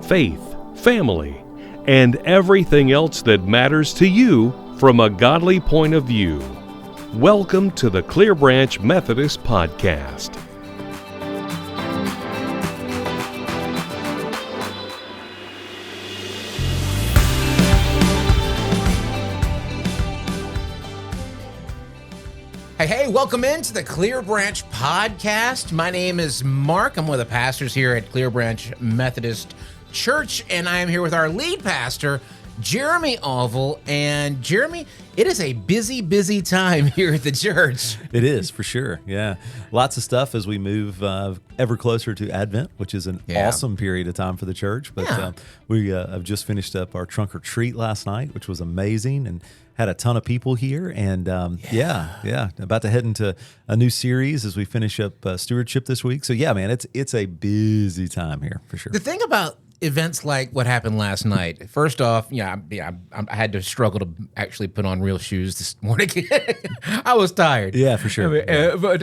faith, family, and everything else that matters to you from a godly point of view. Welcome to the Clear Branch Methodist Podcast. Hey, welcome into the Clear Branch Podcast. My name is Mark. I'm one of the pastors here at Clear Branch Methodist Church, and I am here with our lead pastor, Jeremy Auvil. And Jeremy, it is a busy time here at the church. It is, for sure. Yeah. Lots of stuff as we move ever closer to Advent, which is an awesome period of time for the church. But we have just finished up our trunk or treat last night, which was amazing, and had a ton of people here. And about to head into a new series as we finish up stewardship this week. So yeah, man, it's a busy time here for sure. The thing about events like what happened last night, first off, I had to struggle to actually put on real shoes this morning. I was tired. Yeah, for sure. But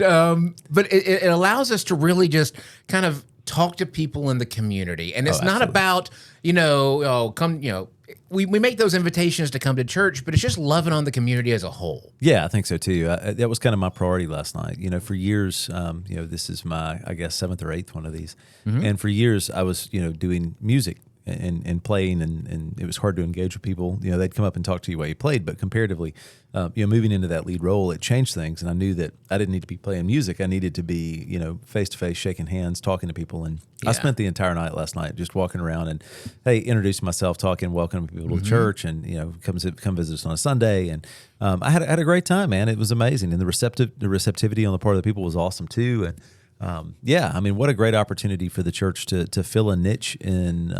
it allows us to really just kind of talk to people in the community, and it's not about we make those invitations to come to church, but it's just loving on the community as a whole. Yeah, I think so too. That was kind of my priority last night. For years, this is my, I guess, 7th or 8th one of these. Mm-hmm. And for years I was, doing music and playing, and it was hard to engage with people. They'd come up and talk to you while you played, but comparatively, moving into that lead role, it changed things. And I knew that I didn't need to be playing music. I needed to be, face to face, shaking hands, talking to people. And I spent the entire night last night just walking around and, introducing myself, talking, welcoming people to church, and come visit us on a Sunday. And I had a great time, man. It was amazing, and the receptivity on the part of the people was awesome too. And what a great opportunity for the church to fill a niche in,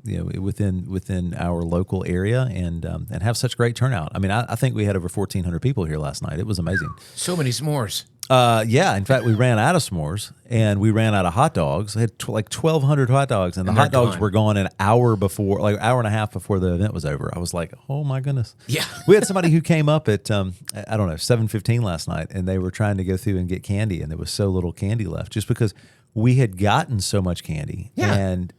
within our local area, and have such great turnout. I think we had over 1,400 people here last night. It was amazing. So many s'mores. In fact, we ran out of s'mores, and we ran out of hot dogs. I had 1,200 hot dogs, and the hot dogs were gone an hour and a half before the event was over. I was like, oh my goodness. Yeah. We had somebody who came up at, 7:15 last night, and they were trying to go through and get candy, and there was so little candy left just because we had gotten so much candy. Yeah. And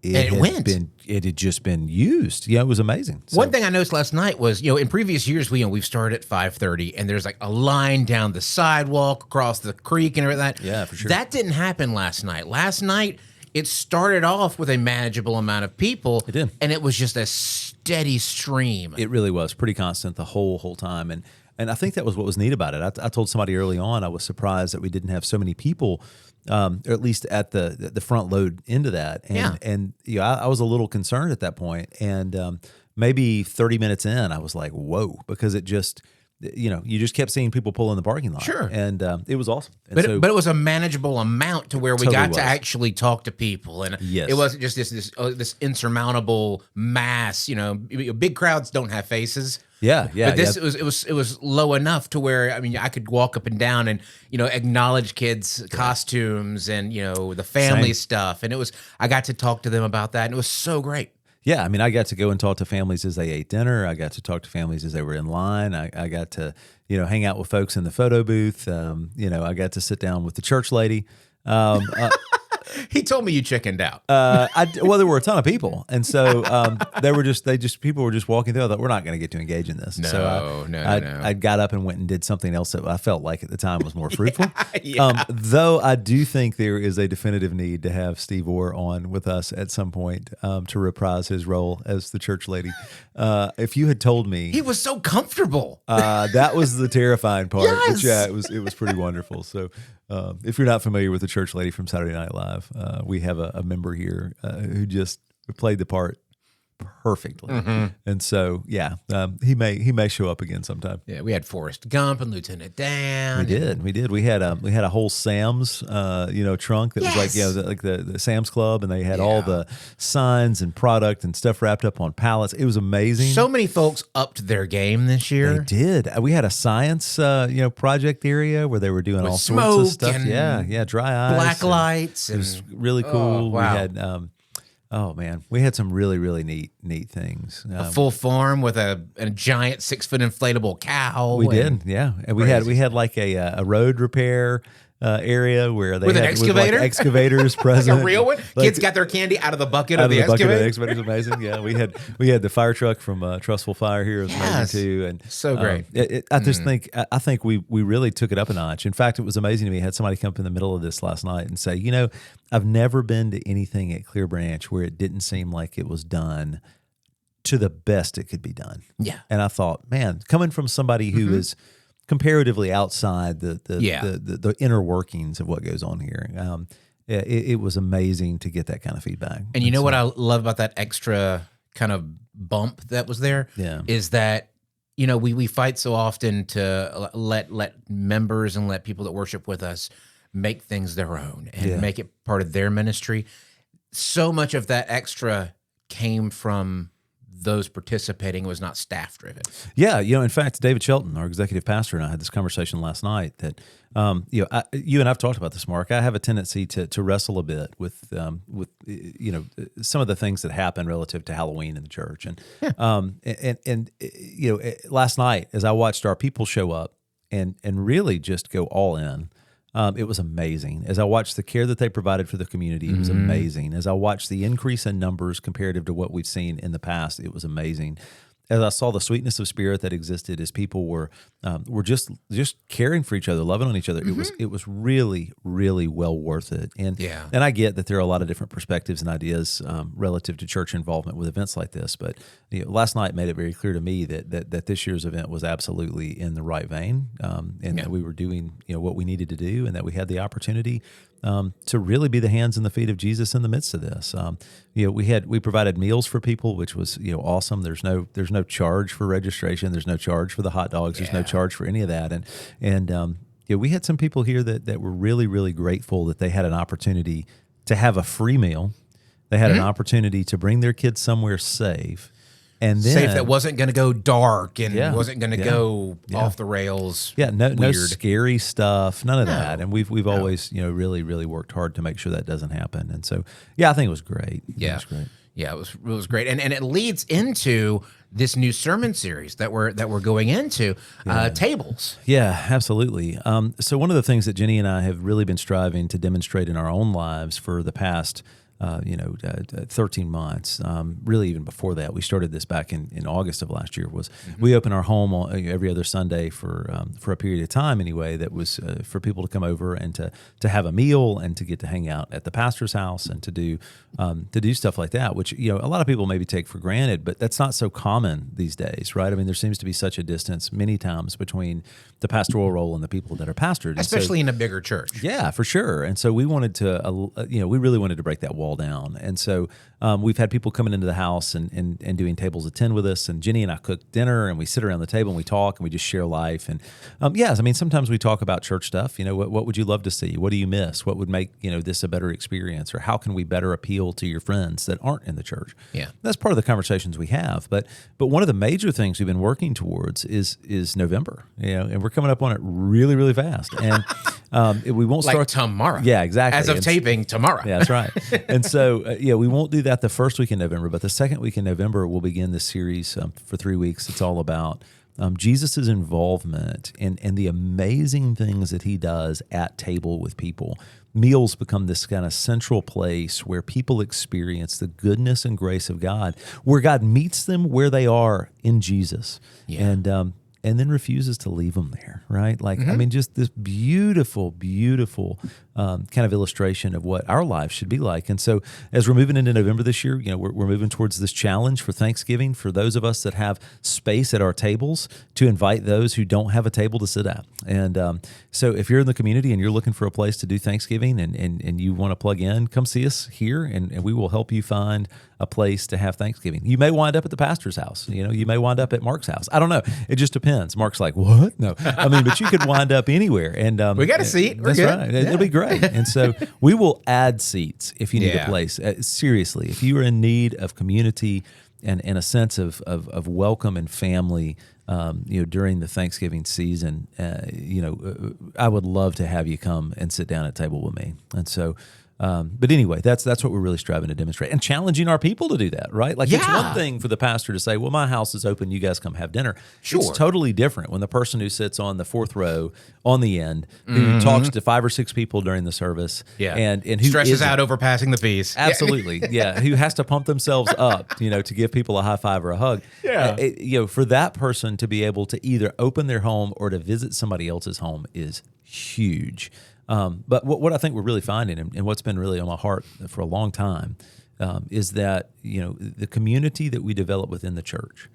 it had just been used. Yeah, it was amazing. So, one thing I noticed last night was, in previous years, we've started at 5:30, and there's like a line down the sidewalk, across the creek, and everything like that. Yeah, for sure. That didn't happen last night. Last night, it started off with a manageable amount of people. It did. And it was just a steady stream. It really was pretty constant the whole time. And I think that was what was neat about it. I told somebody early on, I was surprised that we didn't have so many people, or at least at the front load into that. And I was a little concerned at that point. And maybe 30 minutes in, I was like, whoa, because it just, you just kept seeing people pull in the parking lot. Sure. And it was awesome. But it was a manageable amount to where we got to actually talk to people. And it wasn't just this insurmountable mass. Big crowds don't have faces. Yeah. But it was low enough to where I could walk up and down and acknowledge kids' costumes and the family stuff, and I got to talk to them about that, and it was so great. Yeah, I got to go and talk to families as they ate dinner. I got to talk to families as they were in line. I got to hang out with folks in the photo booth. I got to sit down with the church lady. He told me you chickened out. There were a ton of people, and so people were just walking through. I thought, we're not going to get to engage in this. No. I got up and went and did something else that I felt like at the time was more fruitful. Yeah. Though I do think there is a definitive need to have Steve Orr on with us at some point to reprise his role as the church lady. If you had told me, he was so comfortable. That was the terrifying part. Yes. But it was pretty wonderful. So. If you're not familiar with the church lady from Saturday Night Live, we have a member here who just played the part perfectly, and so he may show up again sometime. Yeah, we had Forrest Gump and Lieutenant Dan. We did. We had a whole Sam's trunk that was like the Sam's Club, and they had all the signs and product and stuff wrapped up on pallets. It was amazing. So many folks upped their game this year. They did. We had a science project area where they were doing with all sorts of stuff. And dry ice, black lights. It was really cool. Oh, wow. We had. Oh man, we had some really, really neat things. A full farm with a giant 6-foot inflatable cow. We did, yeah. And we had like a road repair. area where they With an had excavator? like excavators present. Like a real one? Like, Kids got their candy out of the bucket out of the bucket of the excavator? excavator's amazing. Yeah, we had the fire truck from Trustful Fire here. It was Yes. amazing too. And So great. I just think we really took it up a notch. In fact, it was amazing to me. I had somebody come up in the middle of this last night and say, I've never been to anything at Clear Branch where it didn't seem like it was done to the best it could be done. Yeah. And I thought, man, coming from somebody who is comparatively outside the inner workings of what goes on here, it was amazing to get that kind of feedback. And you know what I love about that extra kind of bump that was there? Yeah. Is that, we fight so often to let members and let people that worship with us make things their own and make it part of their ministry. So much of that extra came from those participating, was not staff driven. Yeah, in fact, David Shelton, our executive pastor, and I had this conversation last night that, you and I've talked about this, Mark. I have a tendency to wrestle a bit with some of the things that happen relative to Halloween in the church, and last night as I watched our people show up and really just go all in. It was amazing. As I watched the care that they provided for the community, it was amazing. As I watched the increase in numbers comparative to what we've seen in the past, it was amazing. As I saw the sweetness of spirit that existed as people were just caring for each other, loving on each other, it was really, really well worth it. And I get that there are a lot of different perspectives and ideas relative to church involvement with events like this. But last night made it very clear to me that this year's event was absolutely in the right vein, and that we were doing what we needed to do, and that we had the opportunity to really be the hands and the feet of Jesus in the midst of this. We provided meals for people, which was awesome. There's no charge for registration. There's no charge for the hot dogs. There's no charge for any of that. And we had some people here that were really, really grateful that they had an opportunity to have a free meal. They had an opportunity to bring their kids somewhere safe. And then, safe that wasn't going to go dark and wasn't going to go off the rails. Yeah, no scary stuff, none of that. And we've always really, really worked hard to make sure that doesn't happen. And so I think it was great. Yeah, it was great. Yeah, it was great, and it leads into this new sermon series that we're going into, tables. Yeah, absolutely. So one of the things that Jenny and I have really been striving to demonstrate in our own lives for the past 13 months, really even before that. We started this back in August of last year, was we open our home every other Sunday for a period of time anyway, that was for people to come over and to have a meal and to get to hang out at the pastor's house and to do stuff like that, which, a lot of people maybe take for granted, but that's not so common these days, right? I mean, there seems to be such a distance many times between the pastoral role and the people that are pastored. Especially in a bigger church. Yeah, for sure. And so we wanted to, we really wanted to break that wall down. And so we've had people coming into the house and doing tables of 10 with us. And Jenny and I cook dinner, and we sit around the table and we talk and we just share life. And sometimes we talk about church stuff. What would you love to see? What do you miss? What would make this a better experience? Or how can we better appeal to your friends that aren't in the church? Yeah, that's part of the conversations we have. But one of the major things we've been working towards is November. And we're coming up on it really, really fast. And we won't start tomorrow. Yeah, exactly. As of taping tomorrow. Yeah, that's right. And so we won't do that the first week in November, but the second week in November we'll begin this series for 3 weeks. It's all about Jesus' involvement and the amazing things that he does at table with people. Meals become this kind of central place where people experience the goodness and grace of God, where God meets them where they are in Jesus. Yeah. And then refuses to leave them there, right? I mean, just this beautiful, beautiful kind of illustration of what our lives should be like. And so as we're moving into November this year, we're moving towards this challenge for Thanksgiving for those of us that have space at our tables to invite those who don't have a table to sit at. And so if you're in the community and you're looking for a place to do Thanksgiving and you want to plug in, come see us here and we will help you find a place to have Thanksgiving. You may wind up at the pastor's house. You may wind up at Mark's house. I don't know. It just depends. Mark's like, what? No. I mean, but you could wind up anywhere. And we got a seat. We're that's good. Right. It'll be great. And so we will add seats if you need a place. Seriously, if you are in need of community and a sense of welcome and family, during the Thanksgiving season, I would love to have you come and sit down at table with me. And so But anyway, that's what we're really striving to demonstrate and challenging our people to do that, right? Like it's Yeah. one thing for the pastor to say, well, my house is open, you guys come have dinner. Sure. It's totally different when the person who sits on the fourth row on the end, who talks to 5 or 6 people during the service, and who stresses isn't. out over passing the peace. Absolutely, yeah. Who has to pump themselves up, to give people a high five or a hug. Yeah. For that person to be able to either open their home or to visit somebody else's home is huge. But what I think we're really finding, and what's been really on my heart for a long time, is that the community that we develop within the church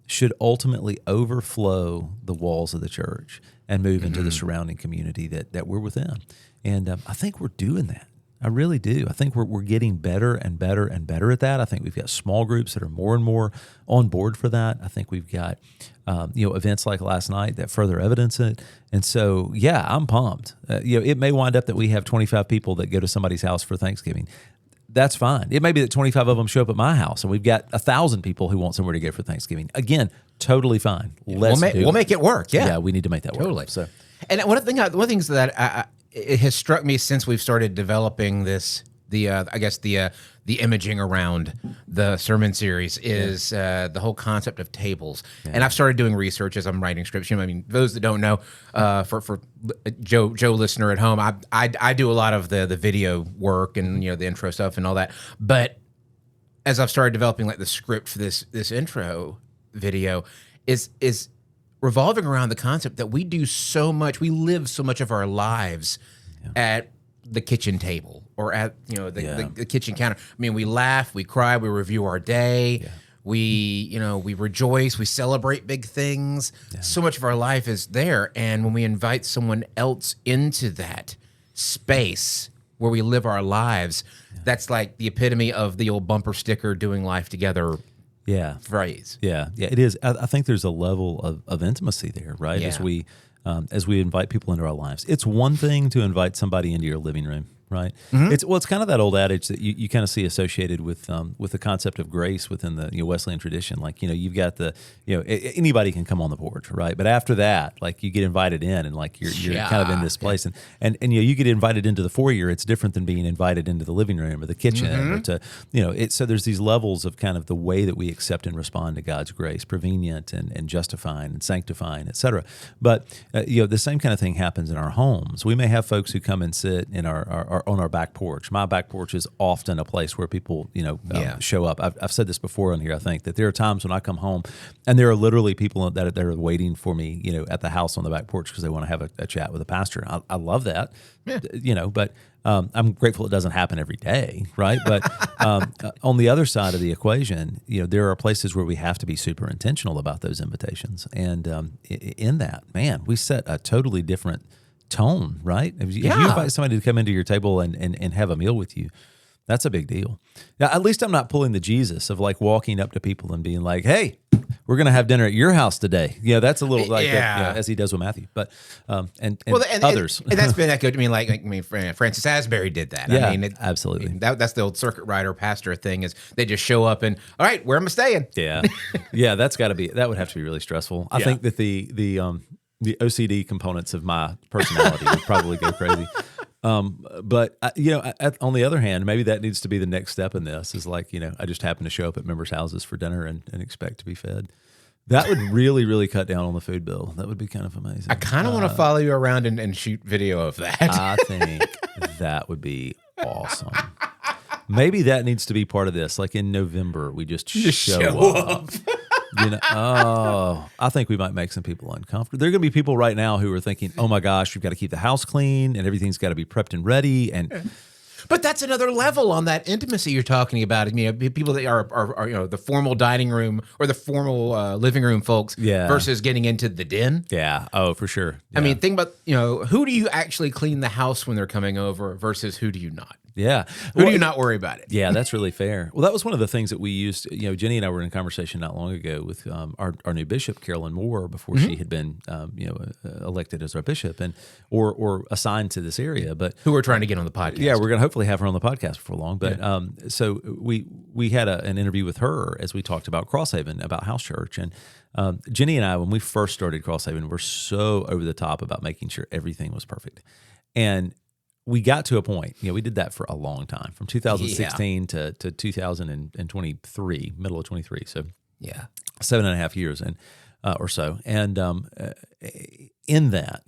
should ultimately overflow the walls of the church and move into the surrounding community that we're within. And I think we're doing that. I really do. I think we're getting better and better and better at that. I think we've got small groups that are more and more on board for that. I think we've got events like last night that further evidence it. And so, yeah, I'm pumped. It may wind up that we have 25 people that go to somebody's house for Thanksgiving. That's fine. It may be that 25 of them show up at my house, and we've got 1,000 people who want somewhere to go for Thanksgiving. Again, totally fine. We'll make it work. Yeah, we need to make that work. Totally. So, and one of the things that it has struck me since we've started developing the imaging around the sermon series is the whole concept of tables. Yeah. And I've started doing research as I'm writing scripts. Those that don't know, for Joe listener at home, I do a lot of the video work and the intro stuff and all that. But as I've started developing like the script for this intro video, is revolving around the concept that we live so much of our lives at the kitchen table or at the kitchen counter. We laugh, we cry, we review our day, we rejoice, we celebrate big things. So much of our life is there, and when we invite someone else into that space where we live our lives, that's like the epitome of the old bumper sticker doing life together phrase. Yeah, it is. I think there's a level of intimacy there, right? Yeah. As we invite people into our lives. It's one thing to invite somebody into your living room, right? Mm-hmm. It's kind of that old adage that you kind of see associated with the concept of grace within the Wesleyan tradition. Like, you've got anybody can come on the porch, right? But after that, like, you get invited in, and like you're kind of in this place, and you get invited into the foyer. It's different than being invited into the living room or the kitchen, or to so there's these levels of kind of the way that we accept and respond to God's grace, prevenient and justifying and sanctifying, et cetera. But the same kind of thing happens in our homes. We may have folks who come and sit in our on our back porch. My back porch is often a place where people, show up. I've said this before on here, I think, that there are times when I come home and there are literally people that are waiting for me, at the house on the back porch because they want to have a chat with a pastor. I love that, but I'm grateful it doesn't happen every day, right? But on the other side of the equation, there are places where we have to be super intentional about those invitations. And in that, man, we set a totally different tone, right? If you invite somebody to come into your table and have a meal with you, that's a big deal. Now, at least I'm not pulling the Jesus of like walking up to people and being like, "Hey, we're going to have dinner at your house today." That's a little like as he does with Matthew, but and others. And that's been echoed to me. Like Francis Asbury did that. Yeah, absolutely. That's the old circuit rider pastor thing. Is they just show up and, all right, where am I staying? Yeah, that would have to be really stressful. I think that the OCD components of my personality would probably go crazy. But on the other hand, maybe that needs to be the next step in this is like, I just happen to show up at members' houses for dinner and expect to be fed. That would really, really cut down on the food bill. That would be kind of amazing. I kind of want to follow you around and shoot video of that. I think that would be awesome. Maybe that needs to be part of this. Like in November, we just show up. I think we might make some people uncomfortable. There are going to be people right now who are thinking, "Oh my gosh, we've got to keep the house clean and everything's got to be prepped and ready." But that's another level on that intimacy you're talking about. People that are the formal dining room or the formal living room folks versus getting into the den. Yeah. Oh, for sure. Yeah. Think about who do you actually clean the house when they're coming over versus who do you not? Yeah. Who do you not worry about it? Yeah, that's really fair. Well, that was one of the things that we used. Jenny and I were in a conversation not long ago with our new bishop, Carolyn Moore, before she had been elected as our bishop or assigned to this area. But who we're trying to get on the podcast. Yeah, we're going to hopefully have her on the podcast before long. But so we had an interview with her as we talked about Crosshaven, about house church. And Jenny and I, when we first started Crosshaven, were so over the top about making sure everything was perfect. And we got to a point, we did that for a long time, from 2016 to 2023, middle of 23. So 7.5 years or so. And in that,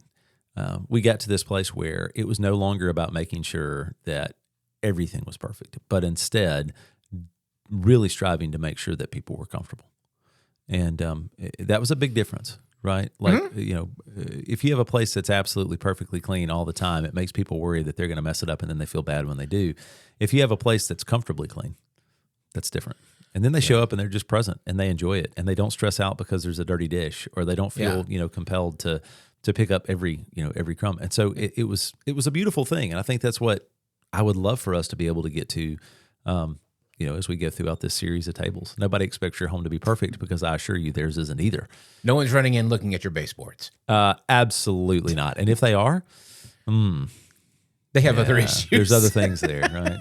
we got to this place where it was no longer about making sure that everything was perfect, but instead really striving to make sure that people were comfortable. And that was a big difference. Right? Like, if you have a place that's absolutely perfectly clean all the time, it makes people worry that they're going to mess it up and then they feel bad when they do. If you have a place that's comfortably clean, that's different. And then they show up and they're just present and they enjoy it and they don't stress out because there's a dirty dish or they don't feel, compelled to pick up every crumb. And so it was a beautiful thing. And I think that's what I would love for us to be able to get to, as we go throughout this series of tables. Nobody expects your home to be perfect because I assure you theirs isn't either. No one's running in looking at your baseboards. Absolutely not. And if they are, they have other issues. There's other things there, right?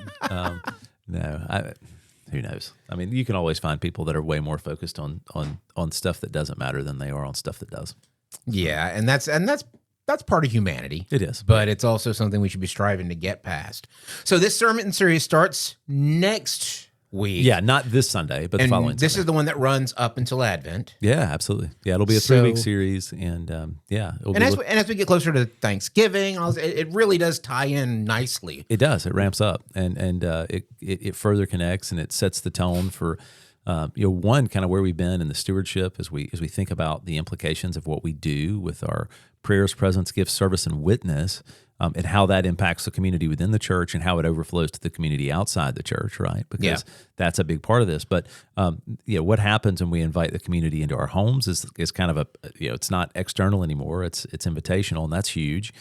Who knows? I mean, you can always find people that are way more focused on stuff that doesn't matter than they are on stuff that does. Yeah, and that's part of humanity. It is. But it's also something we should be striving to get past. So this sermon series starts next week. Yeah, not this Sunday, but the following this Sunday. is the one that runs up until Advent. Yeah, absolutely. Yeah, it'll be a 3-week series, and as we get closer to Thanksgiving, it really does tie in nicely. It does. It ramps up, and it further connects, and it sets the tone for one, kind of where we've been in the stewardship as we think about the implications of what we do with our prayers, presence, gifts, service, and witness. And how that impacts the community within the church and how it overflows to the community outside the church, right? Because that's a big part of this. But, what happens when we invite the community into our homes is kind of it's not external anymore. It's invitational, and that's huge.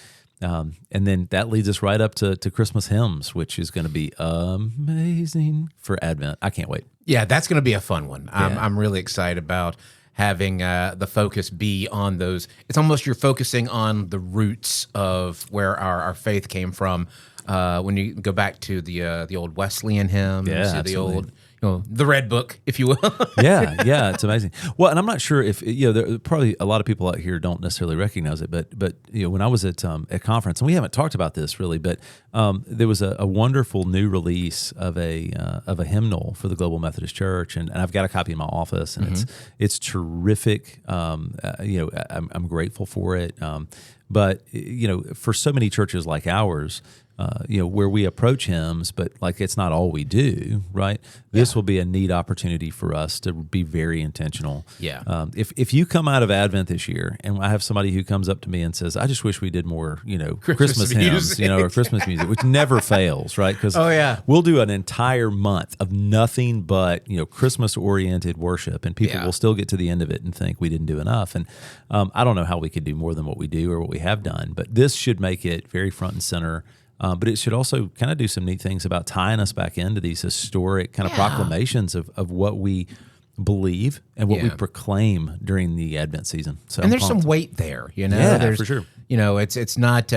And then that leads us right up to Christmas hymns, which is going to be amazing for Advent. I can't wait. Yeah, that's going to be a fun one. I'm really excited about having the focus be on those. It's almost you're focusing on the roots of where our faith came from. When you go back to the old Wesleyan hymns, the old the Red Book, if you will. yeah, it's amazing. Well, and I'm not sure if there probably a lot of people out here don't necessarily recognize it, but when I was at conference, and we haven't talked about this really, but there was a wonderful new release of a hymnal for the Global Methodist Church, and I've got a copy in my office, and it's terrific. I'm grateful for it, but for so many churches like ours. Where we approach hymns, but like it's not all we do, right? This will be a neat opportunity for us to be very intentional. Yeah. If you come out of Advent this year, and I have somebody who comes up to me and says, "I just wish we did more, Christmas hymns, or Christmas music," which never fails, right? Because we'll do an entire month of nothing but Christmas-oriented worship, and people will still get to the end of it and think we didn't do enough. And I don't know how we could do more than what we do or what we have done, but this should make it very front and center. But it should also kind of do some neat things about tying us back into these historic kind of proclamations of what we believe and what we proclaim during the Advent season. So and there's some weight there, Yeah, there's, for sure. It's not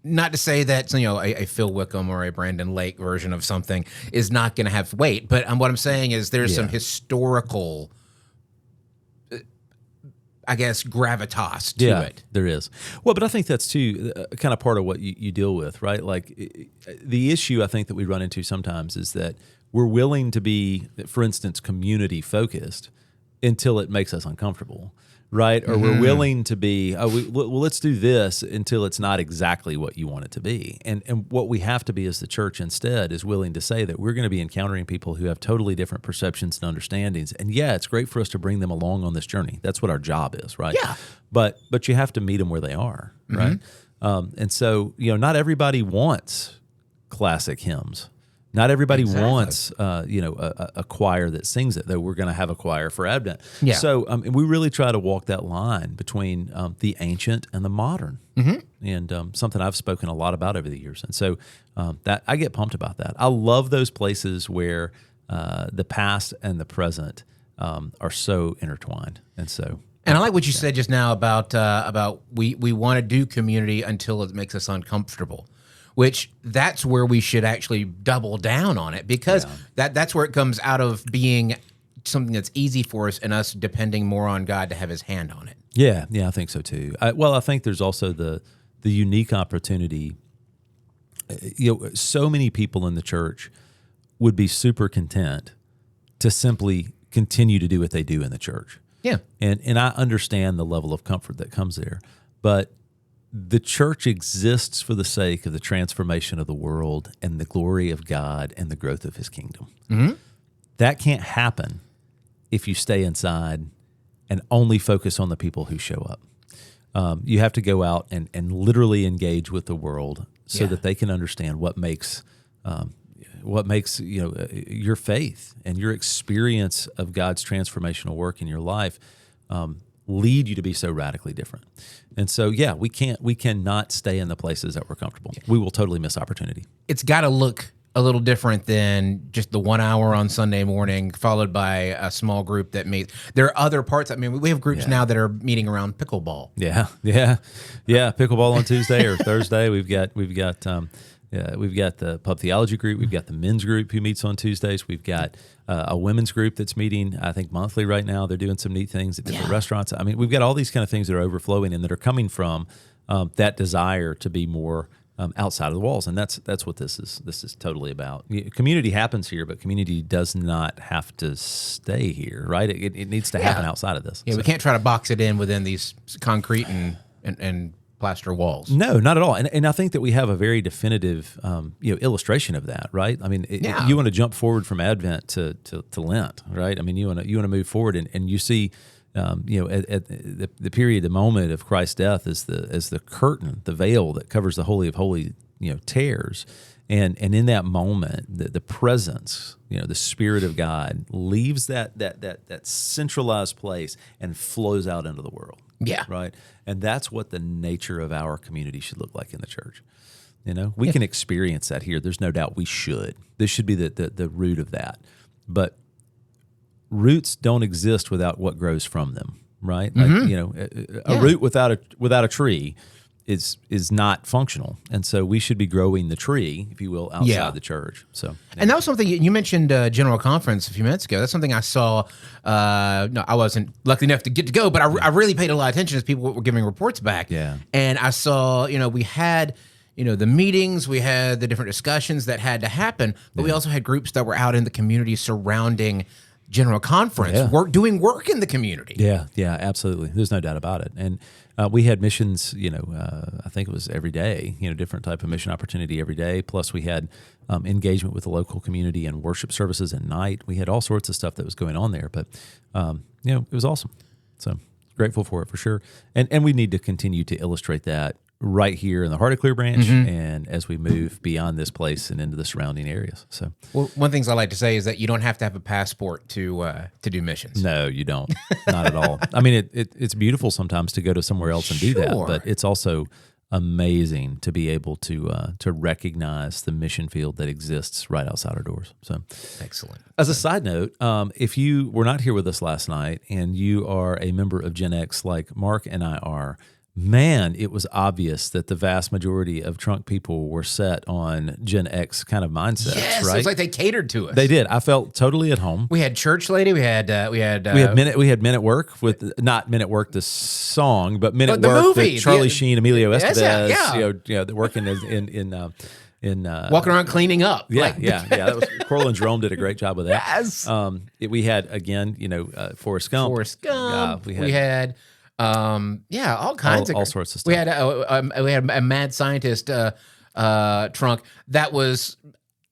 not to say that a Phil Wickham or a Brandon Lake version of something is not going to have weight, but what I'm saying is there's some historical, I guess, gravitas to it. There is. Well, but I think that's too kind of part of what you deal with, right? Like the issue I think that we run into sometimes is that we're willing to be, for instance, community focused until it makes us uncomfortable, right? Or we're willing to be, let's do this until it's not exactly what you want it to be. And what we have to be as the church instead is willing to say that we're going to be encountering people who have totally different perceptions and understandings. And it's great for us to bring them along on this journey. That's what our job is, right? Yeah. But you have to meet them where they are, right? And so, not everybody wants classic hymns. Not everybody wants, a choir that sings it, though we're going to have a choir for Advent. Yeah. So and we really try to walk that line between the ancient and the modern, and something I've spoken a lot about over the years. And so that I get pumped about that. I love those places where the past and the present are so intertwined. And so. And I like what you said just now about we want to do community until it makes us uncomfortable. Which that's where we should actually double down on it, because that's where it comes out of being something that's easy for us and us depending more on God to have his hand on it. Yeah, I think so too. I think there's also the unique opportunity so many people in the church would be super content to simply continue to do what they do in the church. Yeah. And I understand the level of comfort that comes there, but the church exists for the sake of the transformation of the world and the glory of God and the growth of his kingdom. Mm-hmm. That can't happen if you stay inside and only focus on the people who show up. You have to go out and literally engage with the world so that they can understand what makes your faith and your experience of God's transformational work in your life lead you to be so radically different. And so, we cannot stay in the places that we're comfortable. We will totally miss opportunity. It's got to look a little different than just the 1 hour on Sunday morning, followed by a small group that meets. There are other parts. I mean, we have groups now that are meeting around pickleball. Yeah. Pickleball on Tuesday or Thursday. We've got the pub theology group. We've got the men's group who meets on Tuesdays. We've got a women's group that's meeting, I think, monthly right now. They're doing some neat things at different restaurants. I mean, we've got all these kind of things that are overflowing and that are coming from that desire to be more outside of the walls. And that's what this is totally about. Community happens here, but community does not have to stay here, right? It needs to happen outside of this. Yeah, we can't try to box it in within these concrete and plaster walls. No, not at all. And I think that we have a very definitive illustration of that, right? I mean, you want to jump forward from Advent to Lent, right? I mean, you want to move forward, and you see, at the period, the moment of Christ's death as the curtain, the veil that covers the Holy of Holies, tears, and in that moment, the presence, the Spirit of God leaves that centralized place and flows out into the world. Yeah. Right. And that's what the nature of our community should look like in the church. We can experience that here. There's no doubt we should. This should be the root of that. But roots don't exist without what grows from them, right? Like, a root without a tree is not functional. And so we should be growing the tree, if you will, outside the church. So, and that was something you mentioned, General Conference a few minutes ago. That's something I saw. No, I wasn't lucky enough to get to go, but I really paid a lot of attention as people were giving reports back. Yeah. And I saw, we had, the meetings, we had the different discussions that had to happen, but we also had groups that were out in the community surrounding General Conference, doing work in the community. Yeah, absolutely. There's no doubt about it. And we had missions, I think it was every day, different type of mission opportunity every day. Plus we had engagement with the local community and worship services at night. We had all sorts of stuff that was going on there, but, it was awesome. So grateful for it for sure. And we need to continue to illustrate that right here in the heart of Clear Branch, and as we move beyond this place and into the surrounding areas. So, well, one of the things I like to say is that you don't have to have a passport to do missions. No, you don't. Not at all. I mean, it's beautiful sometimes to go to somewhere else and do that, but it's also amazing to be able to recognize the mission field that exists right outside our doors. So, excellent. As a side note, if you were not here with us last night and you are a member of Gen X like Mark and I are, man, it was obvious that the vast majority of Trunk people were set on Gen X kind of mindsets, right? It was like they catered to us. They did. I felt totally at home. We had Church Lady. We had Men at Work with not Men at Work the song, but Men at the Work movie, with Charlie Sheen, Emilio Estevez. Yeah. Working in walking around cleaning up. Yeah. That was Coral and Jerome did a great job with that. Yes. We had again, Forrest Gump. We had. All kinds of all sorts of stuff. We had a mad scientist trunk that was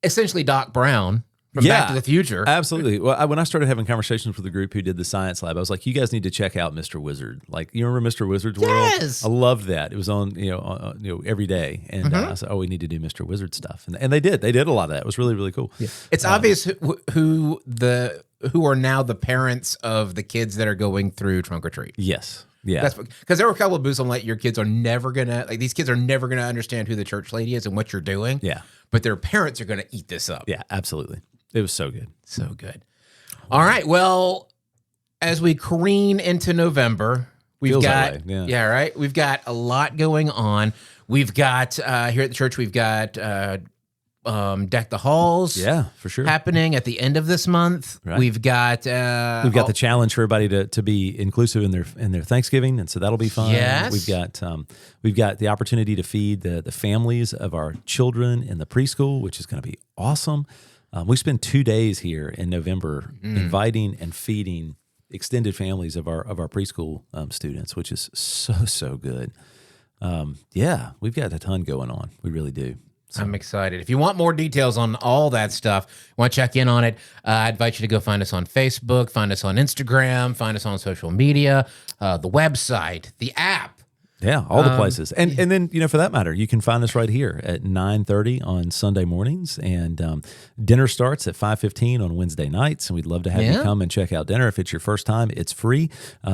essentially Doc Brown from Back to the Future. Absolutely. Well, when I started having conversations with the group who did the science lab, I was like, "You guys need to check out Mr. Wizard." Like, you remember Mr. Wizard's World? Yes. I loved that. It was on every day, and I said, "Oh, we need to do Mr. Wizard stuff," and they did. They did a lot of that. It was really, really cool. Yeah. It's obvious who are now the parents of the kids that are going through Trunk or Treat. Yes. Yeah, that's because there were a couple of booths. I'm like, these kids are never gonna understand who the church lady is and what you're doing. Yeah, but their parents are gonna eat this up. Yeah, absolutely. It was so good, so good. All right, well, as we careen into November, we've got right. We've got a lot going on. We've got here at the church. We've got Deck the Halls. Yeah, for sure. Happening at the end of this month. Right. We've got the challenge for everybody to be inclusive in their Thanksgiving, and so that'll be fun. Yes. We've got the opportunity to feed the families of our children in the preschool, which is going to be awesome. We spend 2 days here in November inviting and feeding extended families of our preschool students, which is so good. We've got a ton going on. We really do. So. I'm excited. If you want more details on all that stuff, want to check in on it, I invite you to go find us on Facebook, find us on Instagram, find us on social media, the website, the app. Yeah, all the places. And then, for that matter, you can find us right here at 9:30 on Sunday mornings. And dinner starts at 5:15 on Wednesday nights. And we'd love to have you come and check out dinner. If it's your first time, it's free.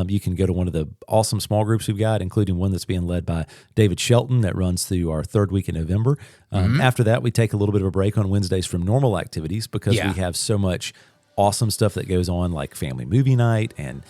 You can go to one of the awesome small groups we've got, including one that's being led by David Shelton that runs through our third week in November. After that, we take a little bit of a break on Wednesdays from normal activities because we have so much awesome stuff that goes on, like family movie night, and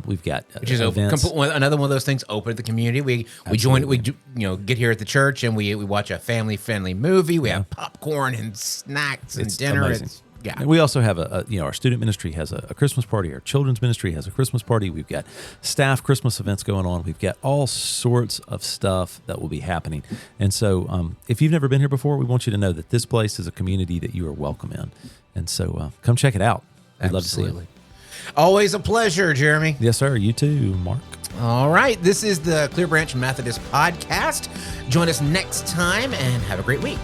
we've got which is events. Another one of those things open to the community. We get here at the church and we watch a family-friendly movie. We have popcorn and snacks and dinner. Amazing. And we also have our student ministry has a Christmas party. Our children's ministry has a Christmas party. We've got staff Christmas events going on. We've got all sorts of stuff that will be happening. And so if you've never been here before, we want you to know that this place is a community that you are welcome in. And so come check it out. We'd love to see you. Always a pleasure, Jeremy. Yes, sir. You too, Mark. All right. This is the Clear Branch Methodist Podcast. Join us next time and have a great week.